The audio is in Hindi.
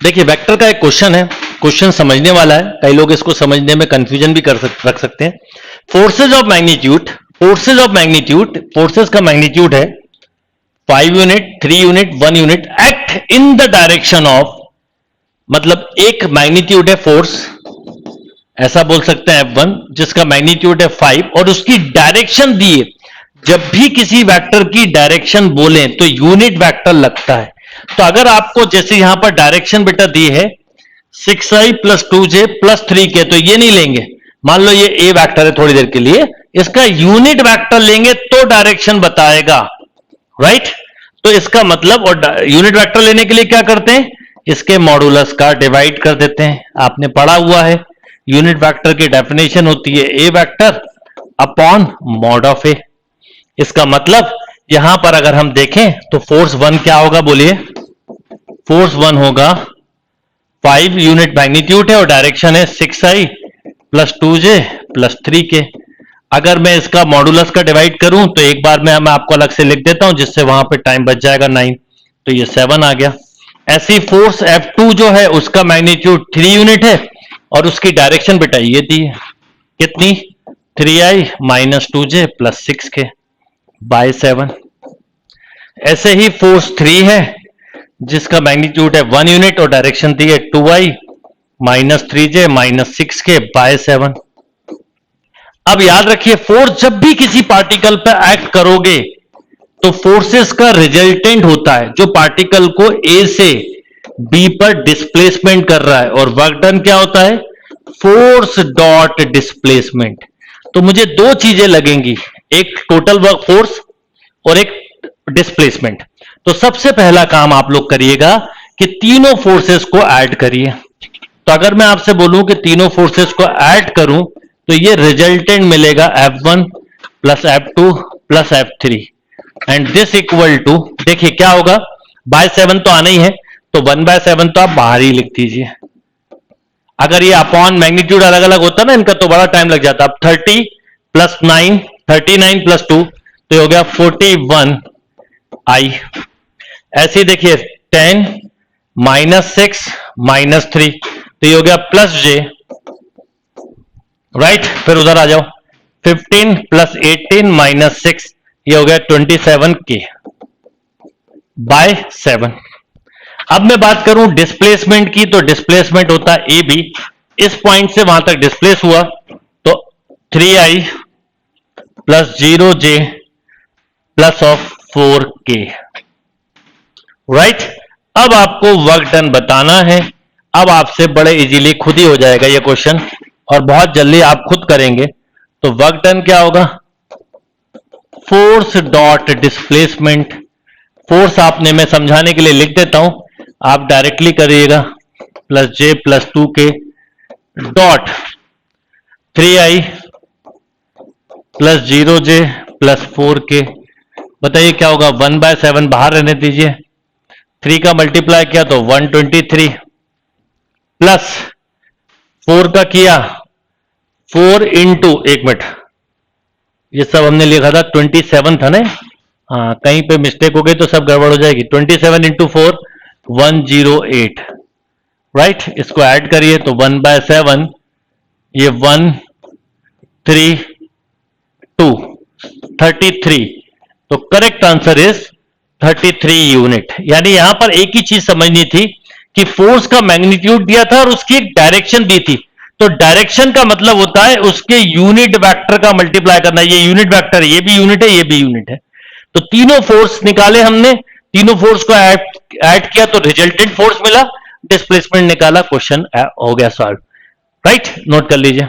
देखिए वेक्टर का एक क्वेश्चन है, क्वेश्चन समझने वाला है, कई लोग इसको समझने में कंफ्यूजन भी रख सकते हैं। फोर्सेज ऑफ मैग्नीट्यूड, फोर्सेज का मैग्नीट्यूड है 5 unit, 3 unit, 1 unit, act in the direction of, मतलब एक मैग्नीट्यूड है फोर्स, ऐसा बोल सकते हैं F1, जिसका मैग्नीट्यूड है 5 और उसकी डायरेक्शन दिए। जब भी किसी वेक्टर की डायरेक्शन बोले तो यूनिट वेक्टर लगता है। तो अगर आपको जैसे यहां पर डायरेक्शन बेटा दी है 6i + 2j + 3k, तो ये नहीं लेंगे, मान लो ये ए वेक्टर है थोड़ी देर के लिए, इसका यूनिट वेक्टर लेंगे तो डायरेक्शन बताएगा, राइट। तो इसका मतलब, और यूनिट वेक्टर लेने के लिए क्या करते हैं, इसके मॉडुलस का डिवाइड कर देते हैं। आपने पढ़ा हुआ है यूनिट वेक्टर की डेफिनेशन होती है ए वेक्टर अपॉन मॉड ऑफ ए। इसका मतलब यहां पर अगर हम देखें तो फोर्स 1 क्या होगा, बोलिए। फोर्स 1 होगा 5 यूनिट मैग्नीट्यूड है और डायरेक्शन है 6i + 2j + 3k। अगर मैं इसका मॉडुलस का डिवाइड करूं तो एक बार मैं आपको अलग से लिख देता हूं, जिससे वहां पे टाइम बच जाएगा 9, तो ये 7 आ गया। ऐसी फोर्स F2 जो है उसका मैग्नीट्यूड 3 यूनिट है और उसकी डायरेक्शन बेटा ये दी है, कितनी, 3i - 2j + 6k / 7। ऐसे ही फोर्स 3 है जिसका मैग्नीट्यूड है 1 यूनिट और डायरेक्शन दी है 2i - 3j - 6k / 7। अब याद रखिए, फोर्स जब भी किसी पार्टिकल पर एक्ट करोगे तो फोर्सेस का रिजल्टेंट होता है जो पार्टिकल को ए से बी पर डिस्प्लेसमेंट कर रहा है, और वर्क डन क्या होता है, फोर्स डॉट डिस्प्लेसमेंट। तो मुझे दो चीजें लगेंगी, एक टोटल वर्क फोर्स और एक डिस्प्लेसमेंट। तो सबसे पहला काम आप लोग करिएगा कि तीनों फोर्सेस को ऐड करिए। तो अगर मैं आपसे बोलूं कि तीनों फोर्सेस को ऐड करूं तो ये रिजल्टेंट मिलेगा F1 + F2 + F3 and this equal to, देखिए क्या होगा, /7 तो आना ही है, तो 1/7 तो आप बाहर ही लिख दीजिए। अगर ये अपॉन मैग्नीट्यूड अलग अलग होता ना इनका तो बड़ा टाइम लग जाता। अब 30 + 9, 39 + 2, तो हो गया 41i। ऐसे ही देखिए 10 - 6 - 3, तो ये हो गया +j, राइट। फिर उधर आ जाओ, 15 + 18 - 6, ये हो गया 27k / 7। अब मैं बात करूं डिस्प्लेसमेंट की, तो डिस्प्लेसमेंट होता है ए बी, इस पॉइंट से वहां तक डिस्प्लेस हुआ तो 3i + 0j + 4k, राइट। अब आपको वर्क डन बताना है। अब आपसे बड़े इजीली खुद ही हो जाएगा ये क्वेश्चन और बहुत जल्दी आप खुद करेंगे। तो वर्क डन क्या होगा, फोर्स डॉट डिस्प्लेसमेंट। फोर्स आपने, मैं समझाने के लिए लिख देता हूं, आप डायरेक्टली करिएगा, +j + 2k dot 3i + 0j + 4k। बताइए क्या होगा, 1/7 बाहर रहने दीजिए, 3 का मल्टीप्लाई किया तो 123 प्लस 4 का किया 4 इंटू, एक मिनट, ये सब हमने लिखा था 27 था ना, हाँ कहीं पे मिस्टेक हो गई तो सब गड़बड़ हो जाएगी। 27 × 4 108, राइट। इसको ऐड करिए तो 1/7, ये 1 3 2 33, तो करेक्ट आंसर इज 33 यूनिट। यानी यहां पर एक ही चीज समझनी थी कि फोर्स का मैग्नीट्यूड दिया था और उसकी एक डायरेक्शन दी थी। तो डायरेक्शन का मतलब होता है उसके यूनिट वेक्टर का मल्टीप्लाई करना। ये यूनिट वेक्टर है, ये भी यूनिट है, ये भी यूनिट है। तो तीनों फोर्स निकाले हमने, तीनों फोर्स को ऐड किया तो रिजल्टेंट फोर्स मिला, डिस्प्लेसमेंट निकाला, क्वेश्चन हो गया सॉल्व, राइट। नोट कर लीजिए।